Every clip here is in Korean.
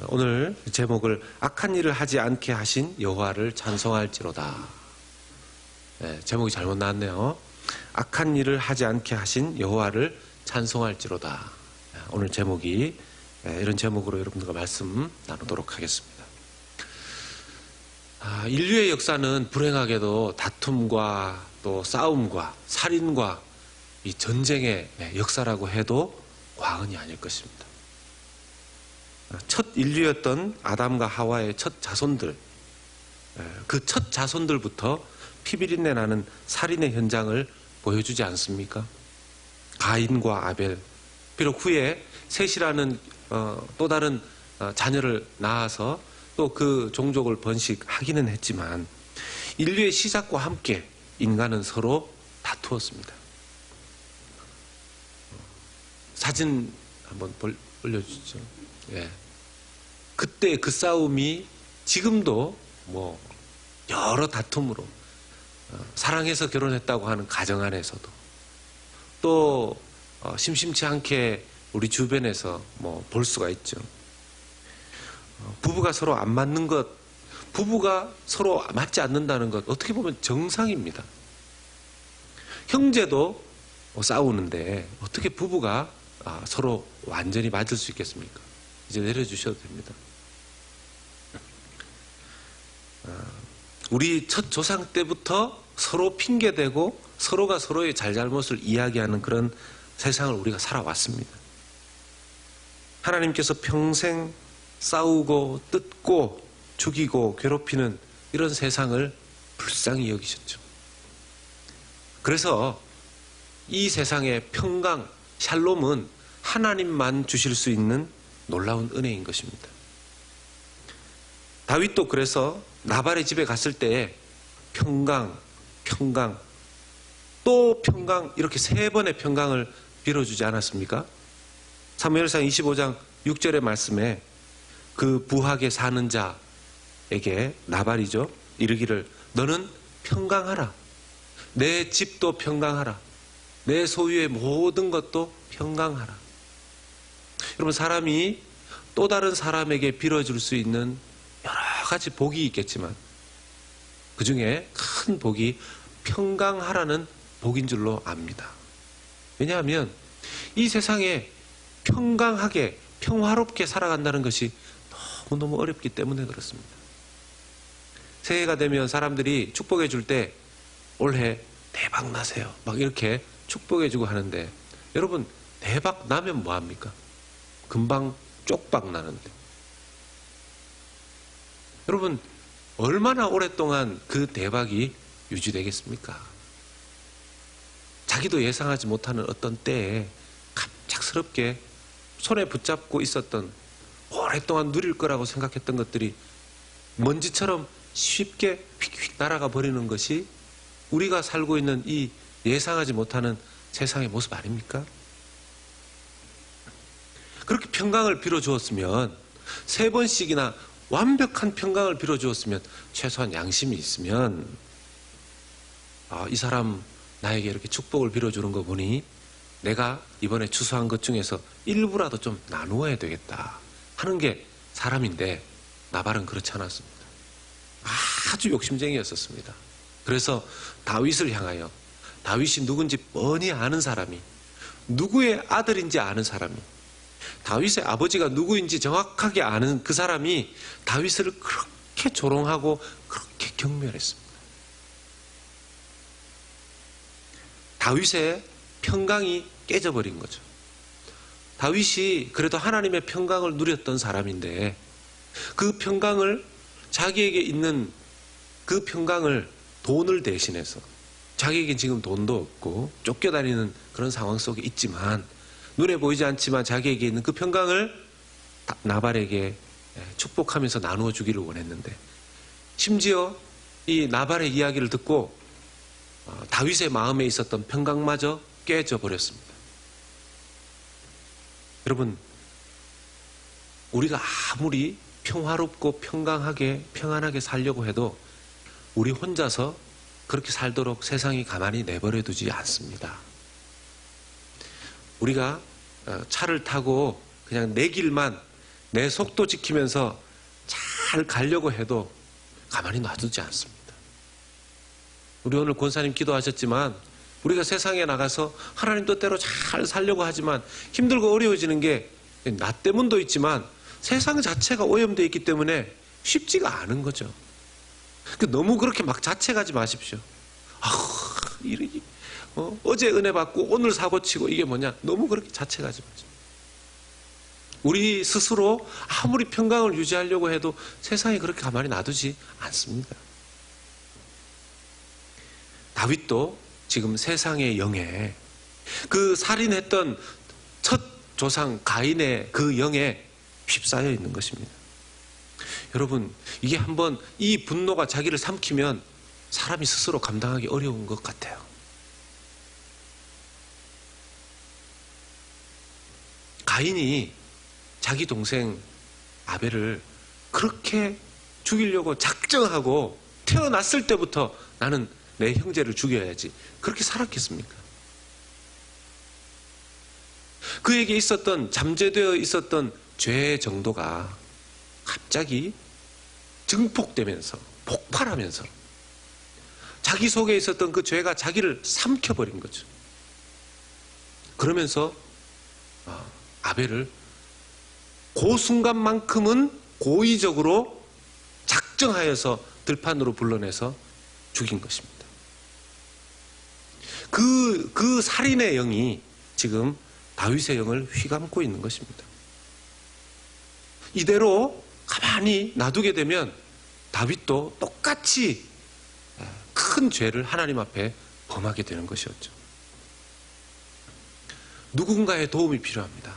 오늘 제목을 악한 일을 하지 않게 하신 여호와를 찬송할지로다. 제목이 잘못 나왔네요. 악한 일을 하지 않게 하신 여호와를 찬송할지로다. 오늘 제목이 이런 제목으로 여러분들과 말씀 나누도록 하겠습니다. 인류의 역사는 불행하게도 다툼과 또 싸움과 살인과 이 전쟁의 역사라고 해도 과언이 아닐 것입니다. 첫 인류였던 아담과 하와의 첫 자손들, 그 첫 자손들부터 피비린내 나는 살인의 현장을 보여주지 않습니까? 가인과 아벨, 비록 후에 셋이라는 또 다른 자녀를 낳아서 또 그 종족을 번식하기는 했지만 인류의 시작과 함께 인간은 서로 다투었습니다. 사진 한번 올려주죠. 그때 그 싸움이 지금도 여러 다툼으로 사랑해서 결혼했다고 하는 가정 안에서도 또 심심치 않게 우리 주변에서 볼 수가 있죠. 부부가 서로 안 맞는 것, 부부가 서로 맞지 않는다는 것 어떻게 보면 정상입니다. 형제도 싸우는데 어떻게 부부가 서로 완전히 맞을 수 있겠습니까? 이제 내려주셔도 됩니다. 우리 첫 조상 때부터 서로 핑계대고 서로가 서로의 잘잘못을 이야기하는 그런 세상을 우리가 살아왔습니다. 하나님께서 평생 싸우고 뜯고 죽이고 괴롭히는 이런 세상을 불쌍히 여기셨죠. 그래서 이 세상의 평강, 샬롬은 하나님만 주실 수 있는 놀라운 은혜인 것입니다. 다윗도 그래서 나발의 집에 갔을 때 평강, 또 평강, 이렇게 3번의 평강을 빌어주지 않았습니까? 사무엘상 25장 6절의 말씀에 그 부하게 사는 자에게 나발이죠, 이르기를 너는 평강하라. 내 집도 평강하라. 내 소유의 모든 것도 평강하라. 여러분, 사람이 또 다른 사람에게 빌어줄 수 있는 여러 가지 복이 있겠지만 그 중에 큰 복이 평강하라는 복인 줄로 압니다. 왜냐하면 이 세상에 평강하게 평화롭게 살아간다는 것이 너무너무 어렵기 때문에 그렇습니다. 새해가 되면 사람들이 축복해 줄 때 올해 대박 나세요 막 이렇게 축복해 주고 하는데, 여러분 대박 나면 뭐합니까? 금방 쪽박 나는데, 여러분 얼마나 오랫동안 그 대박이 유지되겠습니까? 자기도 예상하지 못하는 어떤 때에 갑작스럽게 손에 붙잡고 있었던, 오랫동안 누릴 거라고 생각했던 것들이 먼지처럼 쉽게 휙휙 날아가 버리는 것이 우리가 살고 있는 이 예상하지 못하는 세상의 모습 아닙니까? 그렇게 평강을 빌어주었으면, 3번씩이나 완벽한 평강을 빌어주었으면, 최소한 양심이 있으면 이 사람 나에게 이렇게 축복을 빌어주는 거 보니 내가 이번에 추수한 것 중에서 일부라도 좀 나누어야 되겠다 하는 게 사람인데, 나발은 그렇지 않았습니다. 아주 욕심쟁이였었습니다. 그래서 다윗을 향하여, 다윗이 누군지 뻔히 아는 사람이, 누구의 아들인지 아는 사람이, 다윗의 아버지가 누구인지 정확하게 아는 그 사람이 다윗을 그렇게 조롱하고 그렇게 경멸했습니다. 다윗의 평강이 깨져버린 거죠. 다윗이 그래도 하나님의 평강을 누렸던 사람인데, 그 평강을, 자기에게 있는 그 평강을 돈을 대신해서, 자기에게 지금 돈도 없고 쫓겨다니는 그런 상황 속에 있지만, 눈에 보이지 않지만 자기에게 있는 그 평강을 나발에게 축복하면서 나누어 주기를 원했는데, 심지어 이 나발의 이야기를 듣고 다윗의 마음에 있었던 평강마저 깨져 버렸습니다. 여러분, 우리가 아무리 평화롭고 평강하게 평안하게 살려고 해도 우리 혼자서 그렇게 살도록 세상이 가만히 내버려 두지 않습니다. 우리가 차를 타고 그냥 내 길만 내 속도 지키면서 잘 가려고 해도 가만히 놔두지 않습니다. 우리 오늘 권사님 기도하셨지만 우리가 세상에 나가서 하나님 뜻대로 잘 살려고 하지만 힘들고 어려워지는 게 나 때문도 있지만 세상 자체가 오염되어 있기 때문에 쉽지가 않은 거죠. 너무 그렇게 막 자책하지 마십시오. 어제 은혜 받고 오늘 사고 치고 이게 뭐냐, 너무 그렇게 자책하지 마십시오. 우리 스스로 아무리 평강을 유지하려고 해도 세상이 그렇게 가만히 놔두지 않습니다. 다윗도 지금 세상의 영에, 그 살인했던 첫 조상 가인의 그 영에 휩싸여 있는 것입니다. 여러분, 이게 한번 이 분노가 자기를 삼키면 사람이 스스로 감당하기 어려운 것 같아요. 가인이 자기 동생 아벨을 그렇게 죽이려고 작정하고 태어났을 때부터 나는 내 형제를 죽여야지, 그렇게 살았겠습니까? 그에게 있었던, 잠재되어 있었던 죄의 정도가 갑자기 증폭되면서, 폭발하면서 자기 속에 있었던 그 죄가 자기를 삼켜버린 거죠. 그러면서 아벨을 그 순간만큼은 고의적으로 작정하여서 들판으로 불러내서 죽인 것입니다. 그 살인의 영이 지금 다윗의 영을 휘감고 있는 것입니다. 이대로 가만히 놔두게 되면 다윗도 똑같이 큰 죄를 하나님 앞에 범하게 되는 것이었죠. 누군가의 도움이 필요합니다.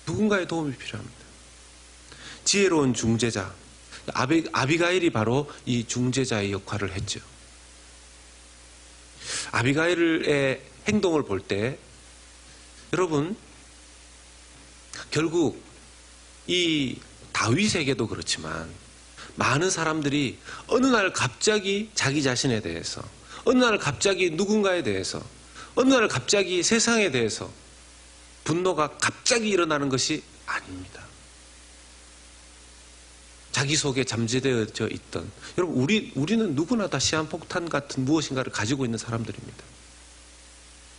누군가의 도움이 필요합니다. 지혜로운 중재자, 아비가일이 바로 이 중재자의 역할을 했죠. 아비가일의 행동을 볼 때 여러분, 결국 이 다윗에게도 그렇지만 많은 사람들이 어느 날 갑자기 자기 자신에 대해서, 어느 날 갑자기 누군가에 대해서, 어느 날 갑자기 세상에 대해서 분노가 갑자기 일어나는 것이 아닙니다. 자기 속에 잠재되어져 있던, 여러분, 우리는 누구나 다 시한폭탄 같은 무엇인가를 가지고 있는 사람들입니다.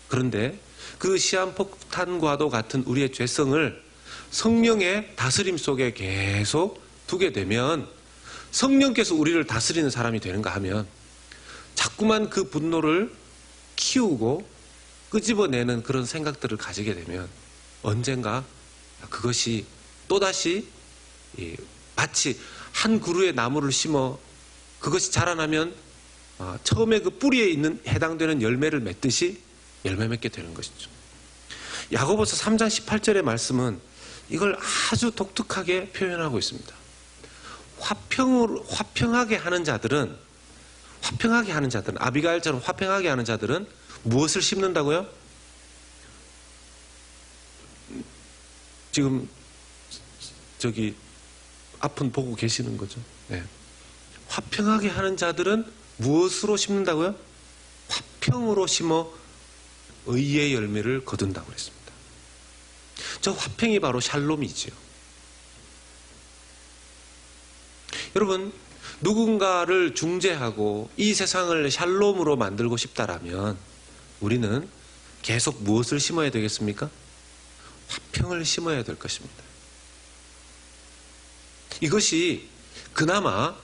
그런데 그 시한폭탄과도 같은 우리의 죄성을 성령의 다스림 속에 계속 두게 되면, 성령께서 우리를 다스리는 사람이 되는가 하면 자꾸만 그 분노를 키우고 끄집어내는 그런 생각들을 가지게 되면 언젠가 그것이 또다시 마치 한 그루의 나무를 심어 그것이 자라나면 처음에 그 뿌리에 있는 해당되는 열매를 맺듯이 열매 맺게 되는 것이죠. 야고보서 3장 18절의 말씀은 이걸 아주 독특하게 표현하고 있습니다. 화평하게 하는 자들은, 아비가일처럼 화평하게 하는 자들은 무엇을 심는다고요? 지금 저기 앞은 보고 계시는 거죠. 네. 화평하게 하는 자들은 무엇으로 심는다고요? 화평으로 심어 의의 열매를 거둔다고 그랬습니다. 저 화평이 바로 샬롬이지요. 여러분, 누군가를 중재하고 이 세상을 샬롬으로 만들고 싶다라면 우리는 계속 무엇을 심어야 되겠습니까? 화평을 심어야 될 것입니다. 이것이 그나마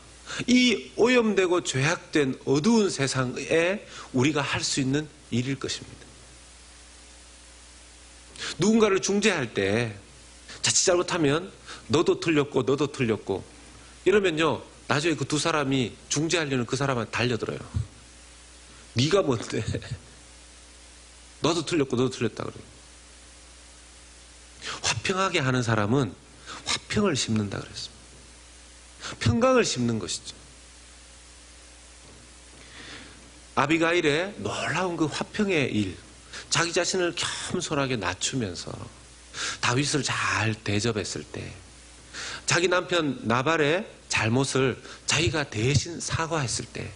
이 오염되고 죄악된 어두운 세상에 우리가 할 수 있는 일일 것입니다. 누군가를 중재할 때 자칫 잘못하면 너도 틀렸고 이러면요, 나중에 그 두 사람이 중재하려는 그 사람한테 달려들어요. 네가 뭔데? 너도 틀렸다 그래요. 화평하게 하는 사람은 화평을 심는다 그랬습니다. 평강을 심는 것이죠. 아비가일의 놀라운 그 화평의 일, 자기 자신을 겸손하게 낮추면서 다윗을 잘 대접했을 때, 자기 남편 나발의 잘못을 자기가 대신 사과했을 때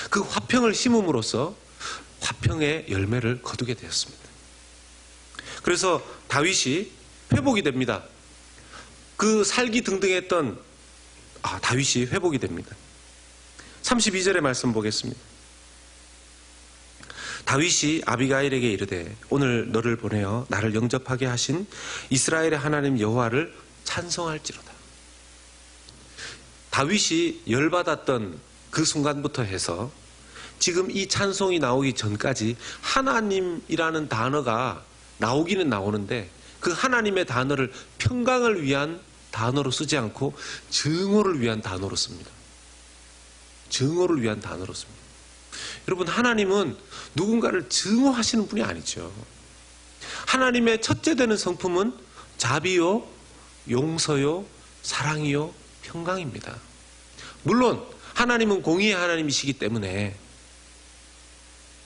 그 화평을 심음으로써 화평의 열매를 거두게 되었습니다. 그래서 다윗이 회복이 됩니다. 그 살기 등등했던 다윗이 회복이 됩니다. 32절의 말씀 보겠습니다. 다윗이 아비가일에게 이르되 오늘 너를 보내어 나를 영접하게 하신 이스라엘의 하나님 여호와를 찬송할지로다. 다윗이 열받았던 그 순간부터 해서 지금 이 찬송이 나오기 전까지 하나님이라는 단어가 나오기는 나오는데 그 하나님의 단어를 평강을 위한 단어로 쓰지 않고 증오를 위한 단어로 씁니다. 증오를 위한 단어로 씁니다. 여러분, 하나님은 누군가를 증오하시는 분이 아니죠. 하나님의 첫째 되는 성품은 자비요, 용서요, 사랑이요, 평강입니다. 물론 하나님은 공의의 하나님이시기 때문에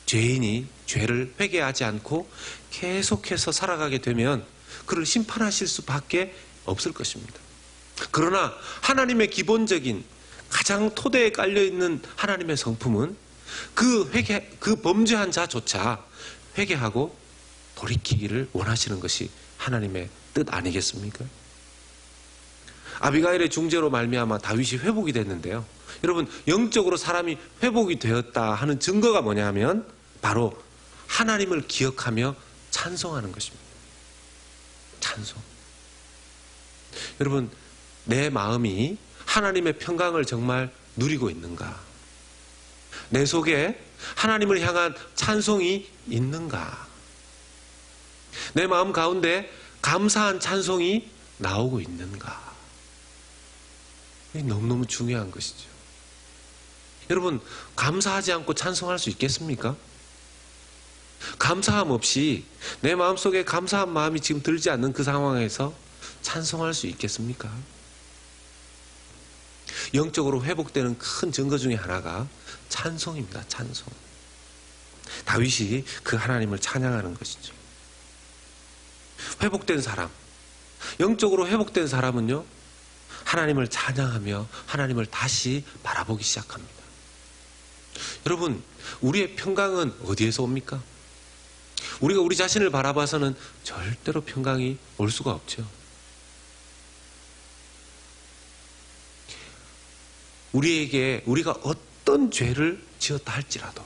죄인이 죄를 회개하지 않고 계속해서 살아가게 되면 그를 심판하실 수밖에 없을 것입니다. 그러나 하나님의 기본적인 가장 토대에 깔려있는 하나님의 성품은 그 범죄한 자조차 회개하고 돌이키기를 원하시는 것이 하나님의 뜻 아니겠습니까? 아비가일의 중재로 말미암아 다윗이 회복이 됐는데요. 여러분, 영적으로 사람이 회복이 되었다 하는 증거가 뭐냐 하면 바로 하나님을 기억하며 찬송하는 것입니다. 찬송. 여러분, 내 마음이 하나님의 평강을 정말 누리고 있는가? 내 속에 하나님을 향한 찬송이 있는가? 내 마음 가운데 감사한 찬송이 나오고 있는가? 이게 너무너무 중요한 것이죠. 여러분, 감사하지 않고 찬송할 수 있겠습니까? 감사함 없이 내 마음속에 감사한 마음이 지금 들지 않는 그 상황에서 찬송할 수 있겠습니까? 영적으로 회복되는 큰 증거 중에 하나가 찬송입니다. 찬송. 다윗이 그 하나님을 찬양하는 것이죠. 회복된 사람, 영적으로 회복된 사람은요, 하나님을 찬양하며 하나님을 다시 바라보기 시작합니다. 여러분, 우리의 평강은 어디에서 옵니까? 우리가 우리 자신을 바라봐서는 절대로 평강이 올 수가 없죠. 우리가 어떤 죄를 지었다 할지라도,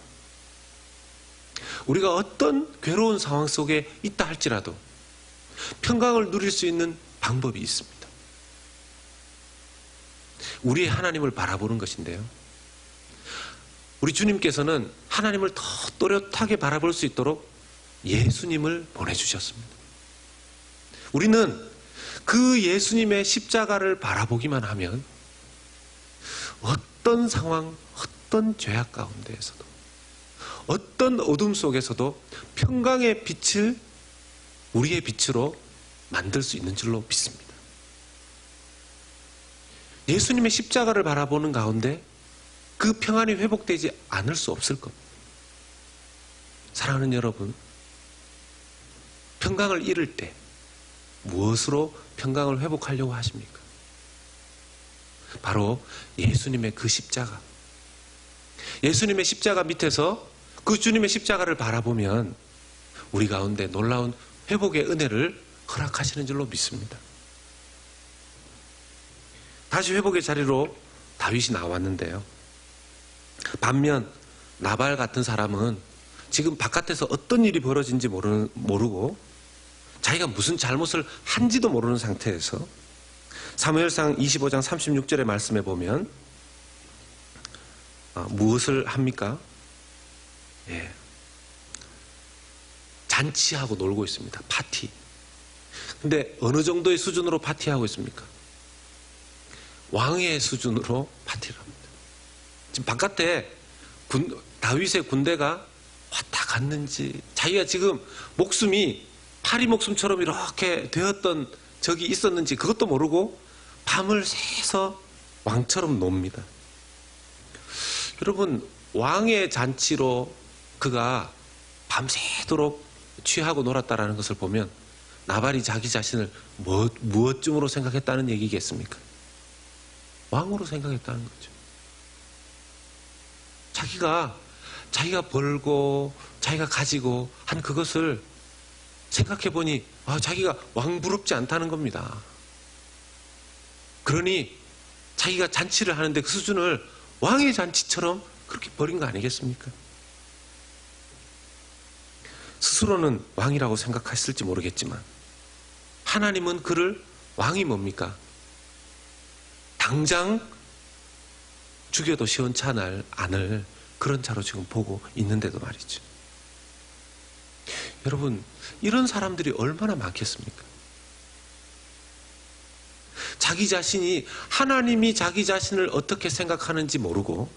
우리가 어떤 괴로운 상황 속에 있다 할지라도 평강을 누릴 수 있는 방법이 있습니다. 우리의 하나님을 바라보는 것인데요. 우리 주님께서는 하나님을 더 또렷하게 바라볼 수 있도록 예수님을 보내주셨습니다. 우리는 그 예수님의 십자가를 바라보기만 하면 어떤 상황, 어떤 죄악 가운데에서도, 어떤 어둠 속에서도 평강의 빛을 우리의 빛으로 만들 수 있는 줄로 믿습니다. 예수님의 십자가를 바라보는 가운데 그 평안이 회복되지 않을 수 없을 겁니다. 사랑하는 여러분, 평강을 잃을 때 무엇으로 평강을 회복하려고 하십니까? 바로 예수님의 그 십자가. 예수님의 십자가 밑에서 그 주님의 십자가를 바라보면 우리 가운데 놀라운 회복의 은혜를 허락하시는 줄로 믿습니다. 다시 회복의 자리로 다윗이 나왔는데요. 반면 나발 같은 사람은 지금 바깥에서 어떤 일이 벌어진지 모르고 자기가 무슨 잘못을 한지도 모르는 상태에서 사무엘상 25장 36절의 말씀에 보면 무엇을 합니까? 예. 잔치하고 놀고 있습니다. 파티. 근데 어느 정도의 수준으로 파티하고 있습니까? 왕의 수준으로 파티를 합니다. 지금 바깥에 다윗의 군대가 왔다 갔는지, 자기가 지금 목숨이 파리 목숨처럼 이렇게 되었던 적이 있었는지 그것도 모르고 밤을 새서 왕처럼 놉니다. 여러분, 왕의 잔치로 그가 밤새도록 취하고 놀았다라는 것을 보면 나발이 자기 자신을 무엇쯤으로 생각했다는 얘기겠습니까? 왕으로 생각했다는 거죠. 자기가 벌고 자기가 가지고 한 그것을 생각해 보니 자기가 왕부럽지 않다는 겁니다. 그러니 자기가 잔치를 하는데 그 수준을 왕의 잔치처럼 그렇게 버린 거 아니겠습니까? 스스로는 왕이라고 생각했을지 모르겠지만 하나님은 그를 왕이 뭡니까? 당장 죽여도 시원찮을 않을 그런 자로 지금 보고 있는데도 말이죠. 여러분, 이런 사람들이 얼마나 많겠습니까? 자기 자신이, 하나님이 자기 자신을 어떻게 생각하는지 모르고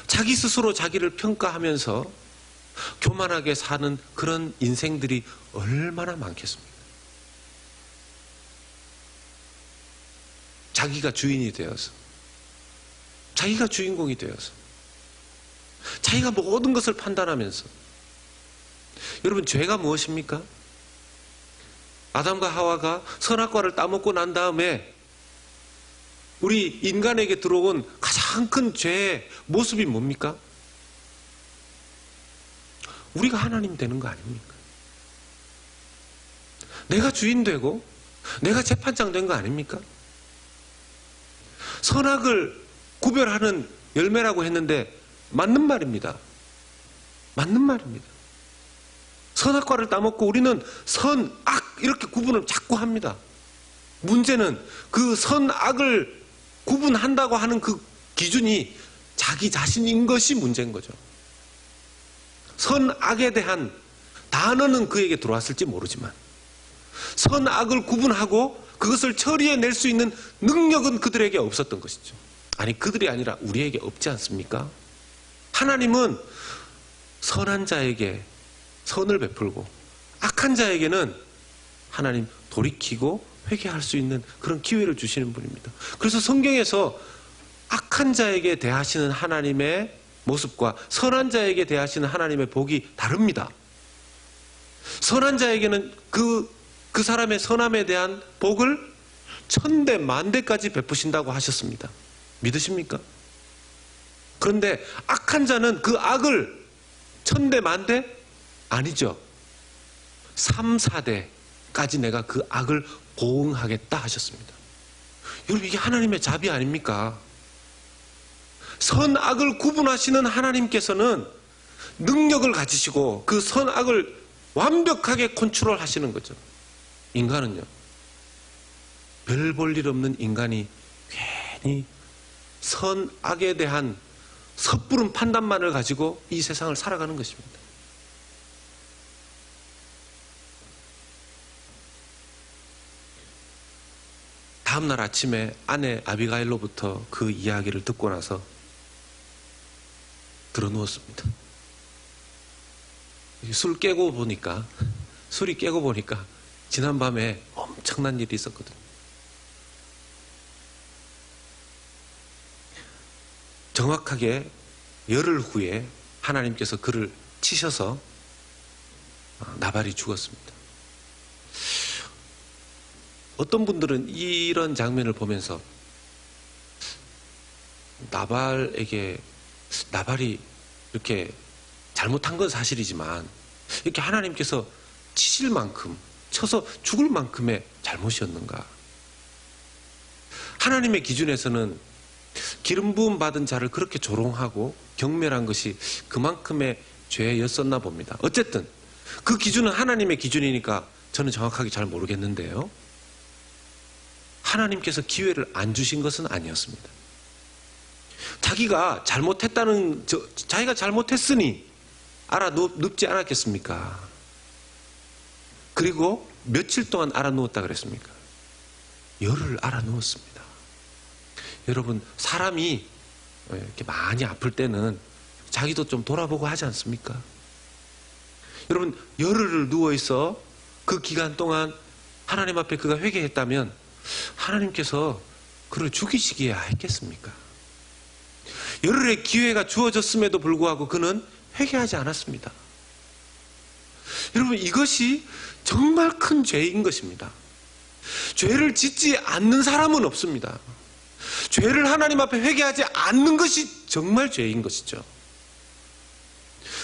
자기 스스로 자기를 평가하면서 교만하게 사는 그런 인생들이 얼마나 많겠습니까? 자기가 주인이 되어서, 자기가 주인공이 되어서, 자기가 모든 것을 판단하면서. 여러분, 죄가 무엇입니까? 아담과 하와가 선악과를 따먹고 난 다음에 우리 인간에게 들어온 가장 큰 죄의 모습이 뭡니까? 우리가 하나님 되는 거 아닙니까? 내가 주인 되고 내가 재판장 된 거 아닙니까? 선악을 구별하는 열매라고 했는데 맞는 말입니다. 맞는 말입니다. 선악과를 따먹고 우리는 선, 악 이렇게 구분을 자꾸 합니다. 문제는 그 선악을 구분한다고 하는 그 기준이 자기 자신인 것이 문제인 거죠. 선악에 대한 단어는 그에게 들어왔을지 모르지만 선악을 구분하고 그것을 처리해낼 수 있는 능력은 그들에게 없었던 것이죠. 아니, 그들이 아니라 우리에게 없지 않습니까? 하나님은 선한 자에게 선을 베풀고 악한 자에게는 하나님 돌이키고 회개할 수 있는 그런 기회를 주시는 분입니다. 그래서 성경에서 악한 자에게 대하시는 하나님의 모습과 선한 자에게 대하시는 하나님의 복이 다릅니다. 선한 자에게는 그 사람의 선함에 대한 복을 천대 만대까지 베푸신다고 하셨습니다. 믿으십니까? 그런데 악한 자는 그 악을 천대 만대? 아니죠. 3, 4대까지 내가 그 악을 보응하겠다 하셨습니다. 여러분, 이게 하나님의 자비 아닙니까? 선악을 구분하시는 하나님께서는 능력을 가지시고 그 선악을 완벽하게 컨트롤 하시는 거죠. 인간은요, 별 볼 일 없는 인간이 괜히 선악에 대한 섣부른 판단만을 가지고 이 세상을 살아가는 것입니다. 다음날 아침에 아내 아비가일로부터 그 이야기를 듣고 나서 들어누웠습니다. 술이 깨고 보니까 지난밤에 엄청난 일이 있었거든요. 정확하게 열흘 후에 하나님께서 그를 치셔서 나발이 죽었습니다. 어떤 분들은 이런 장면을 보면서 나발이 이렇게 잘못한 건 사실이지만 이렇게 하나님께서 치실 만큼, 쳐서 죽을 만큼의 잘못이었는가? 하나님의 기준에서는 기름 부음 받은 자를 그렇게 조롱하고 경멸한 것이 그만큼의 죄였었나 봅니다. 어쨌든 그 기준은 하나님의 기준이니까 저는 정확하게 잘 모르겠는데요, 하나님께서 기회를 안 주신 것은 아니었습니다. 자기가 잘못했으니 알아눕지 않았겠습니까? 그리고 며칠 동안 알아누웠다 그랬습니까? 열흘 알아누웠습니다. 여러분, 사람이 이렇게 많이 아플 때는 자기도 좀 돌아보고 하지 않습니까? 여러분, 열흘을 누워있어 그 기간 동안 하나님 앞에 그가 회개했다면 하나님께서 그를 죽이시기야 했겠습니까? 열흘의 기회가 주어졌음에도 불구하고 그는 회개하지 않았습니다. 여러분, 이것이 정말 큰 죄인 것입니다. 죄를 짓지 않는 사람은 없습니다. 죄를 하나님 앞에 회개하지 않는 것이 정말 죄인 것이죠.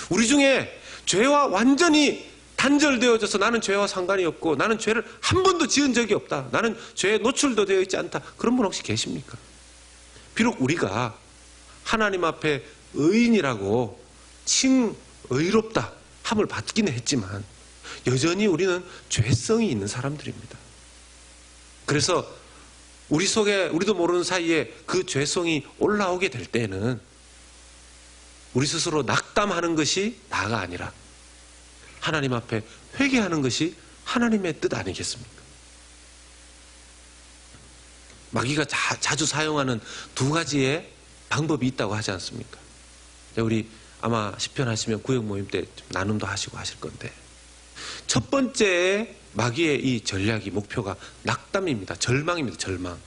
우리 중에 죄와 완전히 단절되어져서 나는 죄와 상관이 없고 나는 죄를 한 번도 지은 적이 없다. 나는 죄에 노출도 되어 있지 않다. 그런 분 혹시 계십니까? 비록 우리가 하나님 앞에 의인이라고 의롭다 함을 받기는 했지만 여전히 우리는 죄성이 있는 사람들입니다. 그래서 우리 속에 우리도 모르는 사이에 그 죄성이 올라오게 될 때는 우리 스스로 낙담하는 것이 나가 아니라 하나님 앞에 회개하는 것이 하나님의 뜻 아니겠습니까? 마귀가 자주 사용하는 두 가지의 방법이 있다고 하지 않습니까? 우리 아마 시편 하시면 구역 모임 때 나눔도 하시고 하실 건데 첫 번째 마귀의 이 전략이 목표가 낙담입니다. 절망입니다. 절망.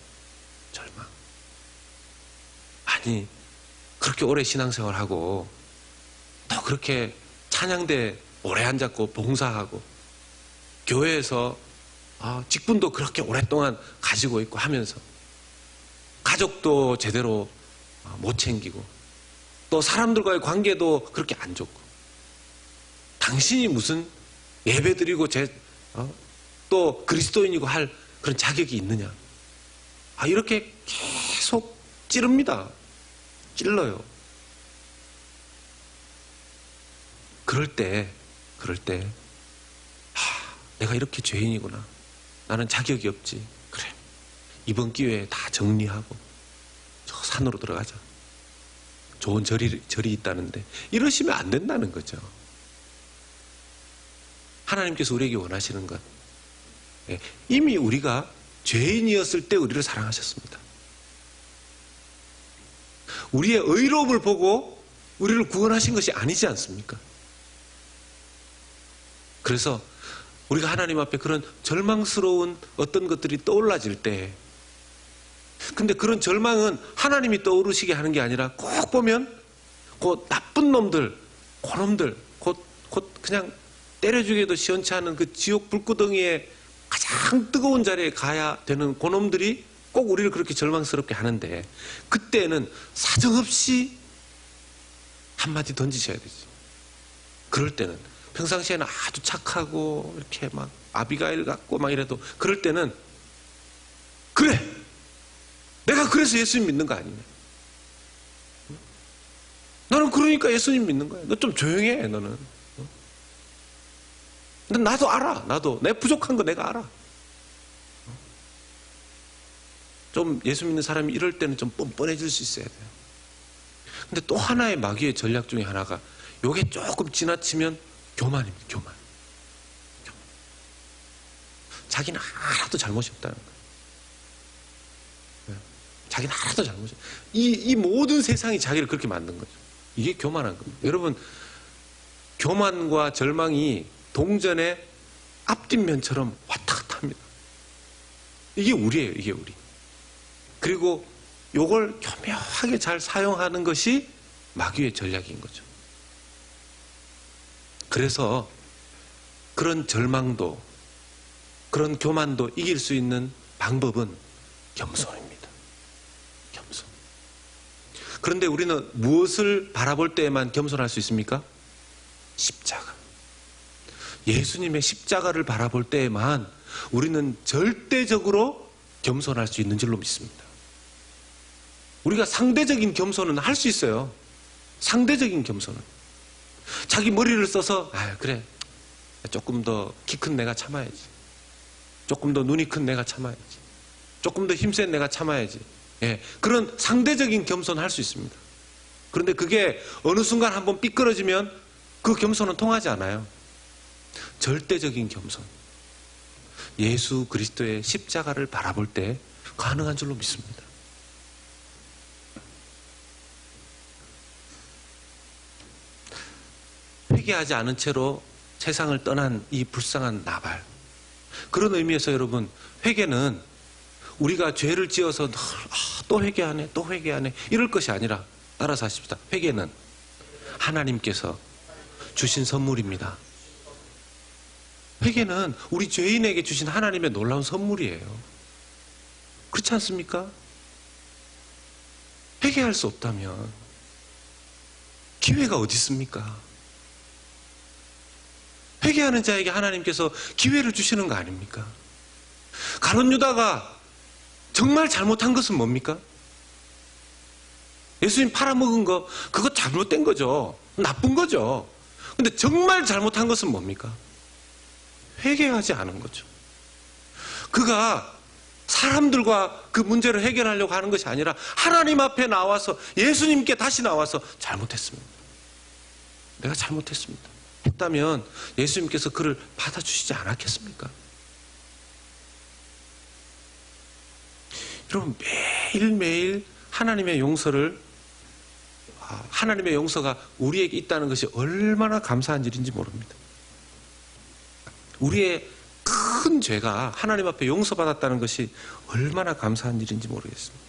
아니 그렇게 오래 신앙생활하고 또 그렇게 찬양대 오래 앉았고 봉사하고 교회에서 직분도 그렇게 오랫동안 가지고 있고 하면서 가족도 제대로 못 챙기고 또 사람들과의 관계도 그렇게 안 좋고 당신이 무슨 예배드리고 또 그리스도인이고 할 그런 자격이 있느냐. 이렇게 계속 찌릅니다. 찔러요. 그럴 때 내가 이렇게 죄인이구나. 나는 자격이 없지. 그래. 이번 기회에 다 정리하고 저 산으로 들어가자. 좋은 절이 있다는데 이러시면 안 된다는 거죠. 하나님께서 우리에게 원하시는 것, 이미 우리가 죄인이었을 때 우리를 사랑하셨습니다. 우리의 의로움을 보고 우리를 구원하신 것이 아니지 않습니까? 그래서 우리가 하나님 앞에 그런 절망스러운 어떤 것들이 떠올라질 때, 근데 그런 절망은 하나님이 떠오르시게 하는 게 아니라 꼭 보면 그 나쁜 놈들, 그놈들, 곧 그냥 때려 죽여도 시원치 않은 그 지옥 불구덩이에 가장 뜨거운 자리에 가야 되는 그놈들이 꼭 우리를 그렇게 절망스럽게 하는데, 그때는 사정없이 한마디 던지셔야 되죠. 그럴 때는 평상시에는 아주 착하고 이렇게 막 아비가일 같고 막 이래도 그럴 때는 그래! 내가 그래서 예수님 믿는 거 아니냐. 나는 그러니까 예수님 믿는 거야. 너 좀 조용해 너는. 근데 나도 알아. 나도 내 부족한 거 내가 알아. 좀 예수 믿는 사람이 이럴 때는 좀 뻔뻔해질 수 있어야 돼요. 근데 또 하나의 마귀의 전략 중에 하나가 요게 조금 지나치면 교만입니다. 교만. 자기는 하나도 잘못이 없다는 거예요. 자기는 하나도 잘못이 없어요. 이 모든 세상이 자기를 그렇게 만든 거죠. 이게 교만한 겁니다. 여러분, 교만과 절망이 동전의 앞뒷면처럼 왔다 갔다 합니다. 이게 우리예요. 이게 우리. 그리고 요걸 교묘하게 잘 사용하는 것이 마귀의 전략인 거죠. 그래서 그런 절망도 그런 교만도 이길 수 있는 방법은 겸손입니다. 겸손. 그런데 우리는 무엇을 바라볼 때에만 겸손할 수 있습니까? 십자가. 예수님의 십자가를 바라볼 때에만 우리는 절대적으로 겸손할 수 있는 줄로 믿습니다. 우리가 상대적인 겸손은 할 수 있어요. 상대적인 겸손은. 자기 머리를 써서 그래, 조금 더 키 큰 내가 참아야지, 조금 더 눈이 큰 내가 참아야지, 조금 더 힘센 내가 참아야지. 그런 상대적인 겸손을 할 수 있습니다. 그런데 그게 어느 순간 한번 삐끄러지면 그 겸손은 통하지 않아요. 절대적인 겸손, 예수 그리스도의 십자가를 바라볼 때 가능한 줄로 믿습니다. 회개하지 않은 채로 세상을 떠난 이 불쌍한 나발, 그런 의미에서 여러분, 회개는 우리가 죄를 지어서 또 회개하네, 또 회개하네 이럴 것이 아니라, 따라서 하십시다. 회개는 하나님께서 주신 선물입니다. 회개는 우리 죄인에게 주신 하나님의 놀라운 선물이에요. 그렇지 않습니까? 회개할 수 없다면 기회가 어디 있습니까? 회개하는 자에게 하나님께서 기회를 주시는 거 아닙니까? 가룟 유다가 정말 잘못한 것은 뭡니까? 예수님 팔아먹은 거, 그거 잘못된 거죠. 나쁜 거죠. 근데 정말 잘못한 것은 뭡니까? 회개하지 않은 거죠. 그가 사람들과 그 문제를 해결하려고 하는 것이 아니라 하나님 앞에 나와서, 예수님께 다시 나와서 잘못했습니다. 내가 잘못했습니다. 했다면 예수님께서 그를 받아주시지 않았겠습니까? 여러분, 매일매일 하나님의 용서가 우리에게 있다는 것이 얼마나 감사한 일인지 모릅니다. 우리의 큰 죄가 하나님 앞에 용서받았다는 것이 얼마나 감사한 일인지 모르겠습니다.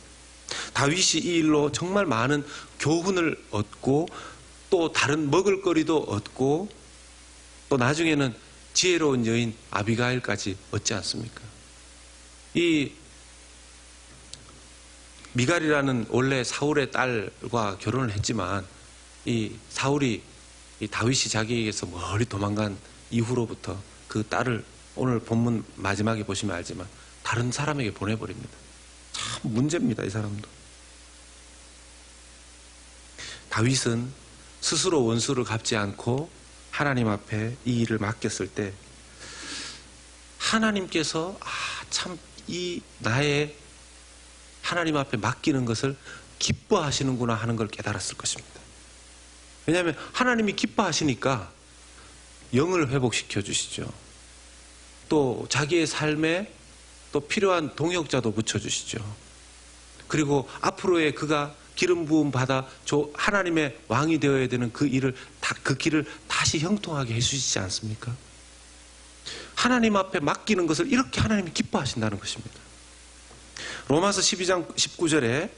다윗이 이 일로 정말 많은 교훈을 얻고, 또 다른 먹을거리도 얻고, 또 나중에는 지혜로운 여인 아비가일까지 얻지 않습니까? 이 미갈이라는 원래 사울의 딸과 결혼을 했지만, 이 사울이 이 다윗이 자기에게서 멀리 도망간 이후로부터 그 딸을 오늘 본문 마지막에 보시면 알지만 다른 사람에게 보내버립니다. 참 문제입니다, 이 사람도. 다윗은 스스로 원수를 갚지 않고 하나님 앞에 이 일을 맡겼을 때 하나님께서 참 이 나의 하나님 앞에 맡기는 것을 기뻐하시는구나 하는 걸 깨달았을 것입니다. 왜냐하면 하나님이 기뻐하시니까 영을 회복시켜 주시죠. 또 자기의 삶에 또 필요한 동역자도 붙여주시죠. 그리고 앞으로의 그가 기름 부음 받아 하나님의 왕이 되어야 되는 그 길을 다시 형통하게 해주시지 않습니까? 하나님 앞에 맡기는 것을 이렇게 하나님이 기뻐하신다는 것입니다. 로마서 12장 19절에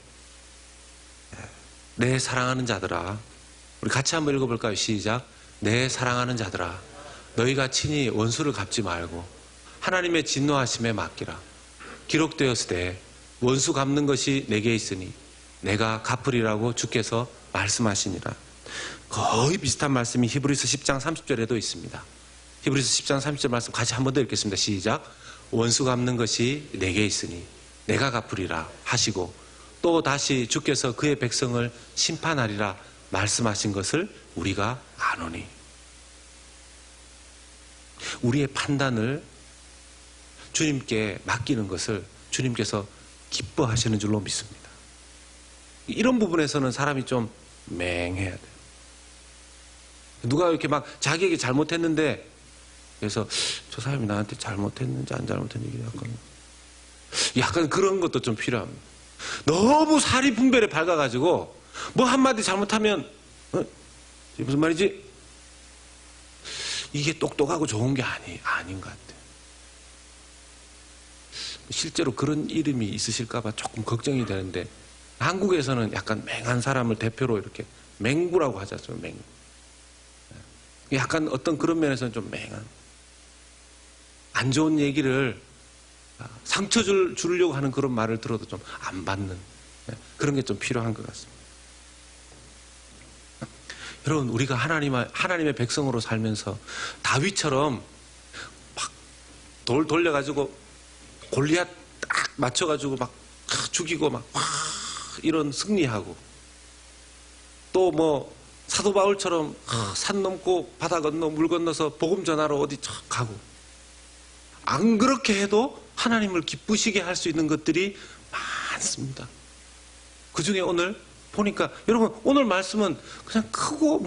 내 사랑하는 자들아, 우리 같이 한번 읽어볼까요? 시작. 내 사랑하는 자들아, 너희가 친히 원수를 갚지 말고 하나님의 진노하심에 맡기라. 기록되었으되 원수 갚는 것이 내게 있으니 내가 갚으리라고 주께서 말씀하시니라. 거의 비슷한 말씀이 히브리서 10장 30절에도 있습니다. 히브리서 10장 30절 말씀 같이 한 번 더 읽겠습니다. 시작. 원수 갚는 것이 내게 있으니 내가 갚으리라 하시고, 또 다시 주께서 그의 백성을 심판하리라 말씀하신 것을 우리가 아노니. 우리의 판단을 주님께 맡기는 것을 주님께서 기뻐하시는 줄로 믿습니다. 이런 부분에서는 사람이 좀 맹해야 돼요. 누가 이렇게 막 자기에게 잘못했는데, 그래서 저 사람이 나한테 잘못했는지 안 잘못했는지 약간 그런 것도 좀 필요합니다. 너무 사리 분별에 밝아가지고 뭐 한마디 잘못하면 이게 무슨 말이지? 이게 똑똑하고 좋은 게 아닌 것 같아요. 실제로 그런 이름이 있으실까봐 조금 걱정이 되는데, 한국에서는 약간 맹한 사람을 대표로 이렇게 맹구라고 하죠. 맹구. 약간 어떤 그런 면에서는 좀 맹한, 안 좋은 얘기를 상처 주려고 하는 그런 말을 들어도 좀 안 받는 그런 게 좀 필요한 것 같습니다. 여러분, 우리가 하나님의 백성으로 살면서 다윗처럼 막 돌 돌려가지고 골리앗 딱 맞춰가지고 막 죽이고 막 이런 승리하고, 또 뭐 사도 바울처럼 산 넘고 바다 건너 물 건너서 복음 전하러 어디 가고, 안 그렇게 해도 하나님을 기쁘시게 할 수 있는 것들이 많습니다. 그 중에 오늘 보니까, 여러분, 오늘 말씀은 그냥 크고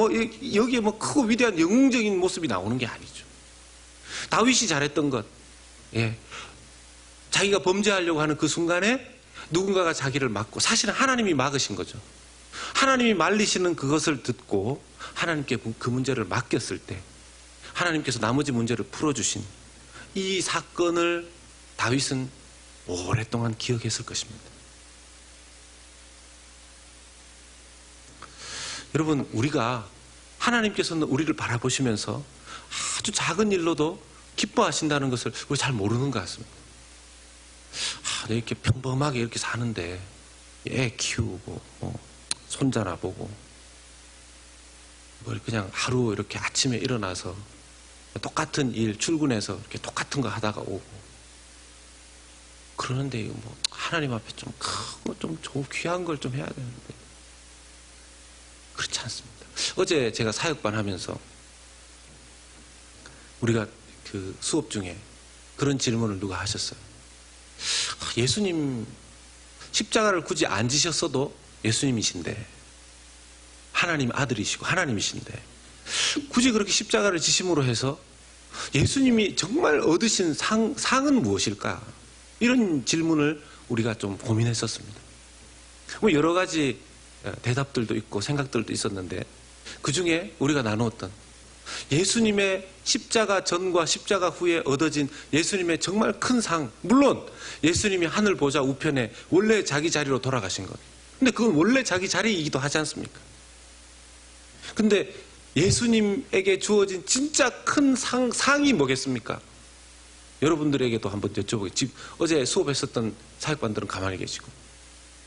여기에 크고 위대한 영웅적인 모습이 나오는 게 아니죠. 다윗이 잘했던 것, 자기가 범죄하려고 하는 그 순간에 누군가가 자기를 막고, 사실은 하나님이 막으신 거죠. 하나님이 말리시는 그것을 듣고 하나님께 그 문제를 맡겼을 때 하나님께서 나머지 문제를 풀어주신 이 사건을 다윗은 오랫동안 기억했을 것입니다. 여러분, 우리가 하나님께서는 우리를 바라보시면서 아주 작은 일로도 기뻐하신다는 것을 우리 잘 모르는 것 같습니다. 내가 이렇게 평범하게 이렇게 사는데 애 키우고 손자나 보고 그냥 하루 이렇게 아침에 일어나서 똑같은 일 출근해서 이렇게 똑같은 거 하다가 오고 그러는데 이거 뭐 하나님 앞에 좀 크고 좀 좋은 귀한 걸 좀 해야 되는데 그렇지 않습니다. 어제 제가 사역반 하면서 우리가 그 수업 중에 그런 질문을 누가 하셨어요. 예수님 십자가를 굳이 안 지셨어도 예수님이신데 하나님 아들이시고 하나님이신데 굳이 그렇게 십자가를 지심으로 해서 예수님이 정말 얻으신 상은 무엇일까? 이런 질문을 우리가 좀 고민했었습니다. 뭐 여러 가지 대답들도 있고 생각들도 있었는데 그 중에 우리가 나누었던 예수님의 십자가 전과 십자가 후에 얻어진 예수님의 정말 큰 상, 물론 예수님이 하늘 보좌 우편에 원래 자기 자리로 돌아가신 것. 근데 그건 원래 자기 자리이기도 하지 않습니까? 근데 예수님에게 주어진 진짜 큰 상이 뭐겠습니까? 여러분들에게도 한번 여쭤보겠습니다. 어제 수업했었던 사역반들은 가만히 계시고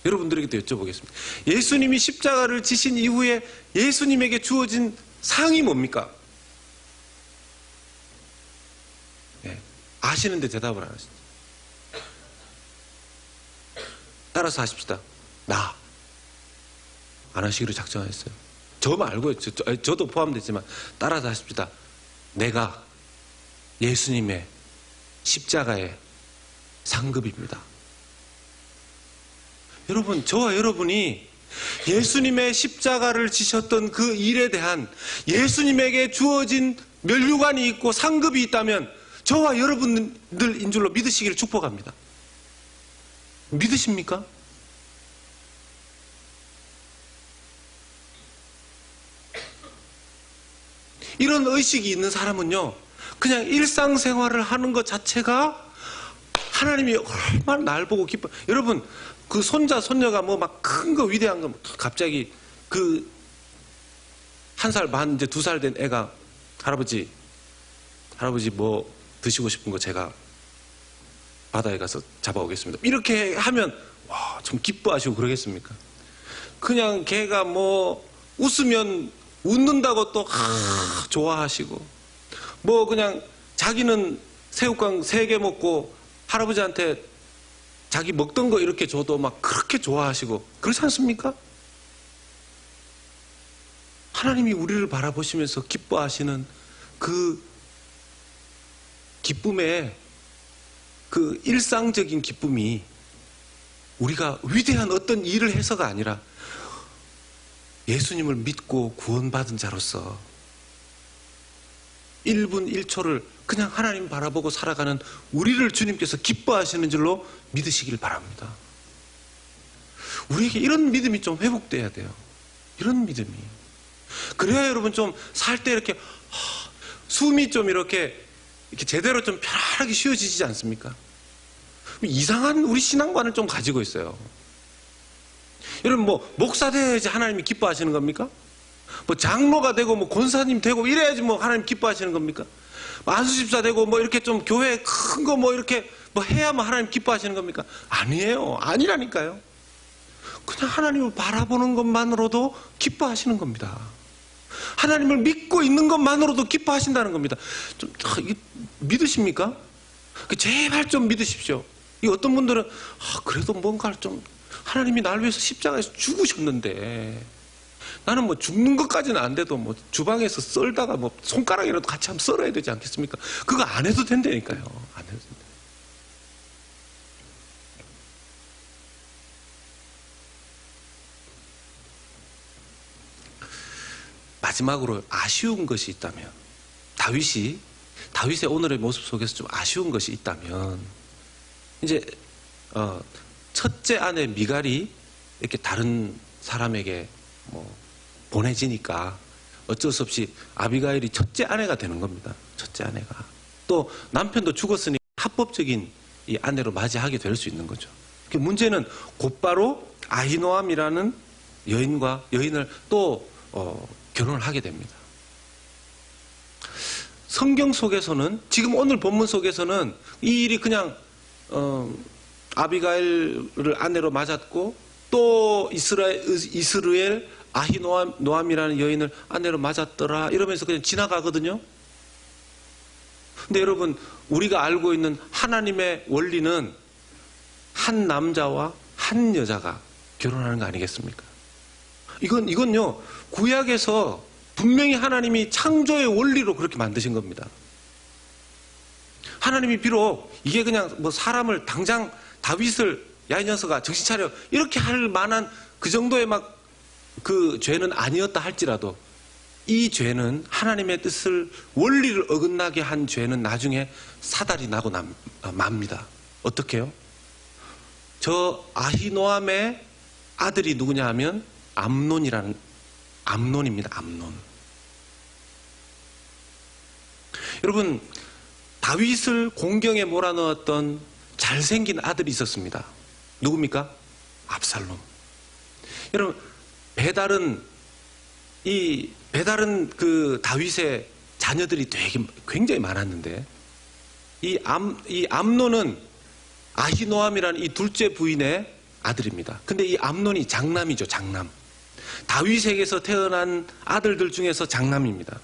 여러분들에게도 여쭤보겠습니다. 예수님이 십자가를 지신 이후에 예수님에게 주어진 상이 뭡니까? 네, 아시는데 대답을 안 하시죠. 따라서 하십시다. 나. 안 하시기로 작정하셨어요. 저 말고요. 저도 포함되지만 따라서 하십시다. 내가 예수님의 십자가의 상급입니다. 여러분, 저와 여러분이 예수님의 십자가를 지셨던 그 일에 대한 예수님에게 주어진 면류관이 있고 상급이 있다면 저와 여러분들인 줄로 믿으시기를 축복합니다. 믿으십니까? 이런 의식이 있는 사람은요, 그냥 일상생활을 하는 것 자체가 하나님이 얼마나 날 보고 기뻐. 여러분, 그 손자, 손녀가 뭐 막 큰 거, 위대한 거, 갑자기 그 1살 반, 이제 2살 된 애가 할아버지 뭐 드시고 싶은 거 제가 바다에 가서 잡아오겠습니다. 이렇게 하면, 와, 좀 기뻐하시고 그러겠습니까? 그냥 걔가 뭐 웃으면 웃는다고 또 좋아하시고, 뭐 그냥 자기는 새우깡 3개 먹고 할아버지한테 자기 먹던 거 이렇게 줘도 막 그렇게 좋아하시고 그렇지 않습니까? 하나님이 우리를 바라보시면서 기뻐하시는 그 기쁨의 그 일상적인 기쁨이 우리가 위대한 어떤 일을 해서가 아니라 예수님을 믿고 구원받은 자로서 1분 1초를 그냥 하나님 바라보고 살아가는 우리를 주님께서 기뻐하시는 줄로 믿으시길 바랍니다. 우리에게 이런 믿음이 좀 회복돼야 돼요. 이런 믿음이. 그래야 여러분 좀 살 때 이렇게 숨이 좀 이렇게 제대로 좀 편하게 쉬어지지 않습니까? 이상한 우리 신앙관을 좀 가지고 있어요. 여러분 뭐 목사 돼야지 하나님이 기뻐하시는 겁니까? 뭐 장로가 되고 뭐 권사님 되고 이래야지 뭐 하나님 기뻐하시는 겁니까? 안수집사 되고 뭐 이렇게 좀 교회 큰 거 뭐 이렇게 뭐 해야만 하나님 기뻐하시는 겁니까? 아니에요. 아니라니까요. 그냥 하나님을 바라보는 것만으로도 기뻐하시는 겁니다. 하나님을 믿고 있는 것만으로도 기뻐하신다는 겁니다. 좀 믿으십니까? 제발 좀 믿으십시오. 이 어떤 분들은 그래도 뭔가 좀 하나님이 나를 위해서 십자가에서 죽으셨는데 나는 뭐 죽는 것까지는 안 돼도 뭐 주방에서 썰다가 뭐 손가락이라도 같이 한번 썰어야 되지 않겠습니까? 그거 안 해도 된다니까요. 안 해도 된다. 마지막으로 아쉬운 것이 있다면 다윗의 오늘의 모습 속에서 좀 아쉬운 것이 있다면 이제 첫째 아내 미갈이 이렇게 다른 사람에게 뭐 보내지니까 어쩔 수 없이 아비가일이 첫째 아내가 되는 겁니다. 첫째 아내가. 또 남편도 죽었으니 합법적인 이 아내로 맞이하게 될 수 있는 거죠. 문제는 곧바로 아히노암이라는 여인을 또 결혼을 하게 됩니다. 성경 속에서는 지금 오늘 본문 속에서는 이 일이 그냥 아비가일을 아내로 맞았고 또 이스라엘 아히노암이라는 여인을 아내로 맞았더라 이러면서 그냥 지나가거든요. 근데 여러분, 우리가 알고 있는 하나님의 원리는 한 남자와 한 여자가 결혼하는 거 아니겠습니까? 이건요, 구약에서 분명히 하나님이 창조의 원리로 그렇게 만드신 겁니다. 하나님이 비록 이게 그냥 뭐 사람을 당장 다윗을 야 이 녀석아 정신 차려 이렇게 할 만한 그 정도의 막 그 죄는 아니었다 할지라도 이 죄는 하나님의 뜻을 원리를 어긋나게 한 죄는 나중에 사달이 나고 맙니다. 어떻게요? 저 아히노암의 아들이 누구냐 하면 암논입니다. 암논. 여러분, 다윗을 공경에 몰아넣었던 잘생긴 아들이 있었습니다. 누굽니까? 압살롬. 여러분, 배달은 그 다윗의 자녀들이 굉장히 많았는데 이 암논은 아히노암이라는 이 둘째 부인의 아들입니다. 근데 이 암논이 장남이죠, 장남. 다윗에게서 태어난 아들들 중에서 장남입니다.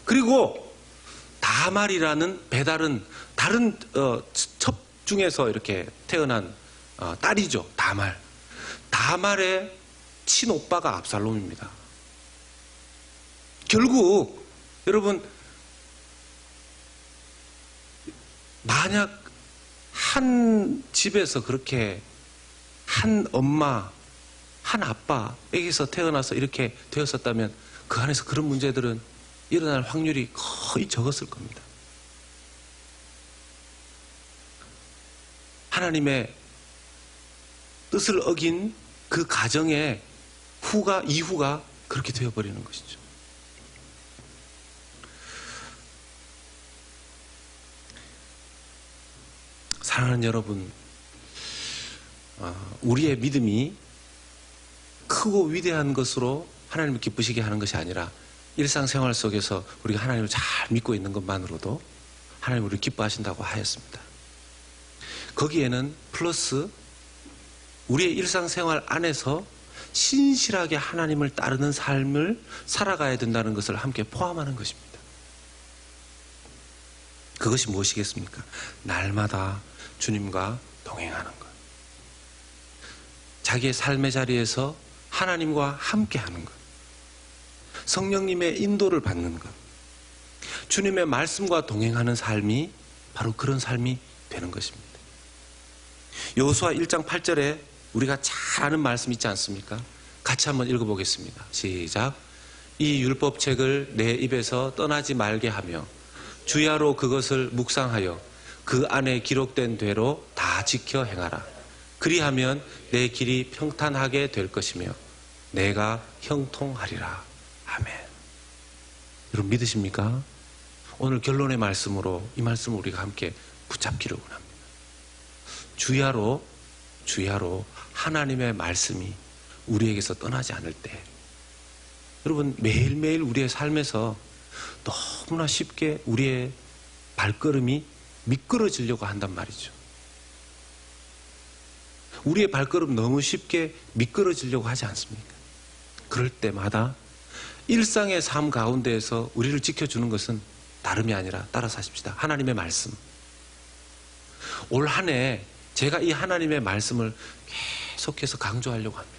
그리고 다말이라는 배달은 다른 첩 중에서 이렇게 태어난 딸이죠, 다말. 다말의 친오빠가 압살롬입니다. 결국 여러분, 만약 한 집에서 그렇게 한 엄마, 한 아빠에게서 태어나서 이렇게 되었었다면 그 안에서 그런 문제들은 일어날 확률이 거의 적었을 겁니다. 하나님의 뜻을 어긴 그 가정의 이후가 그렇게 되어버리는 것이죠. 사랑하는 여러분, 우리의 믿음이 크고 위대한 것으로 하나님을 기쁘시게 하는 것이 아니라 일상생활 속에서 우리가 하나님을 잘 믿고 있는 것만으로도 하나님 우리를 기뻐하신다고 하였습니다. 거기에는 플러스 우리의 일상생활 안에서 신실하게 하나님을 따르는 삶을 살아가야 된다는 것을 함께 포함하는 것입니다. 그것이 무엇이겠습니까? 날마다 주님과 동행하는 것. 자기의 삶의 자리에서 하나님과 함께하는 것. 성령님의 인도를 받는 것. 주님의 말씀과 동행하는 삶이 바로 그런 삶이 되는 것입니다. 여호수아 1장 8절에 우리가 잘 아는 말씀 있지 않습니까? 같이 한번 읽어보겠습니다. 시작. 이 율법책을 내 입에서 떠나지 말게 하며 주야로 그것을 묵상하여 그 안에 기록된 대로 다 지켜 행하라. 그리하면 내 길이 평탄하게 될 것이며 내가 형통하리라. 아멘. 여러분 믿으십니까? 오늘 결론의 말씀으로 이 말씀을 우리가 함께 붙잡기를 원합니다. 주야로 하나님의 말씀이 우리에게서 떠나지 않을 때, 여러분 매일매일 우리의 삶에서 너무나 쉽게 우리의 발걸음이 미끄러지려고 한단 말이죠. 우리의 발걸음 너무 쉽게 미끄러지려고 하지 않습니까? 그럴 때마다 일상의 삶 가운데에서 우리를 지켜주는 것은 다름이 아니라 따라서 하십시다. 하나님의 말씀. 올 한 해 제가 이 하나님의 말씀을 계속해서 강조하려고 합니다.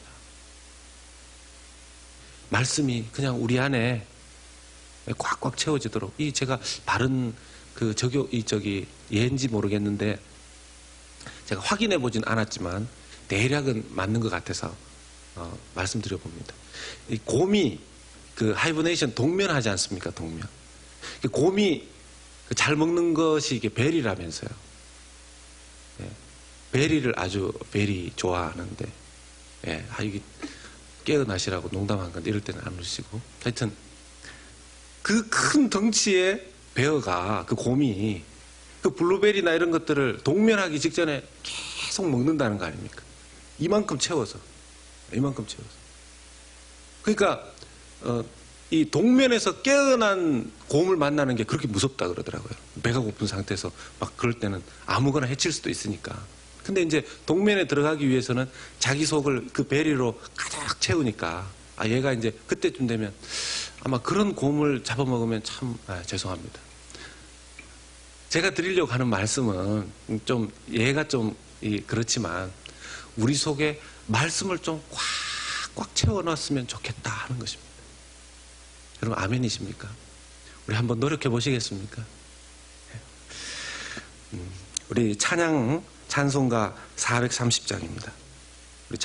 말씀이 그냥 우리 안에 꽉꽉 채워지도록, 이 제가 바른 그 예인지 모르겠는데 제가 확인해 보진 않았지만 대략은 맞는 것 같아서 말씀드려 봅니다. 이 곰이 그 하이버네이션 동면하지 않습니까? 동면. 곰이 잘 먹는 것이 이게 베리라면서요. 예. 베리를 아주 베리 좋아하는데, 예. 이게 깨어나시라고 농담한 건데 이럴 때는 안 웃으시고, 하여튼 그 큰 덩치의 베어가, 그 곰이 그 블루베리나 이런 것들을 동면하기 직전에 계속 먹는다는 거 아닙니까? 이만큼 채워서. 그러니까 이 동면에서 깨어난 곰을 만나는 게 그렇게 무섭다 그러더라고요. 배가 고픈 상태에서 막 그럴 때는 아무거나 해칠 수도 있으니까. 근데 이제 동면에 들어가기 위해서는 자기 속을 그 베리로 가득 채우니까, 얘가 이제 그때쯤 되면 아마 그런 곰을 잡아먹으면 참 죄송합니다. 제가 드리려고 하는 말씀은 좀 예가 좀 그렇지만 우리 속에 말씀을 좀 꽉꽉 채워놨으면 좋겠다 하는 것입니다. 여러분 아멘이십니까? 우리 한번 노력해 보시겠습니까? 우리 찬송가 430장입니다. 우리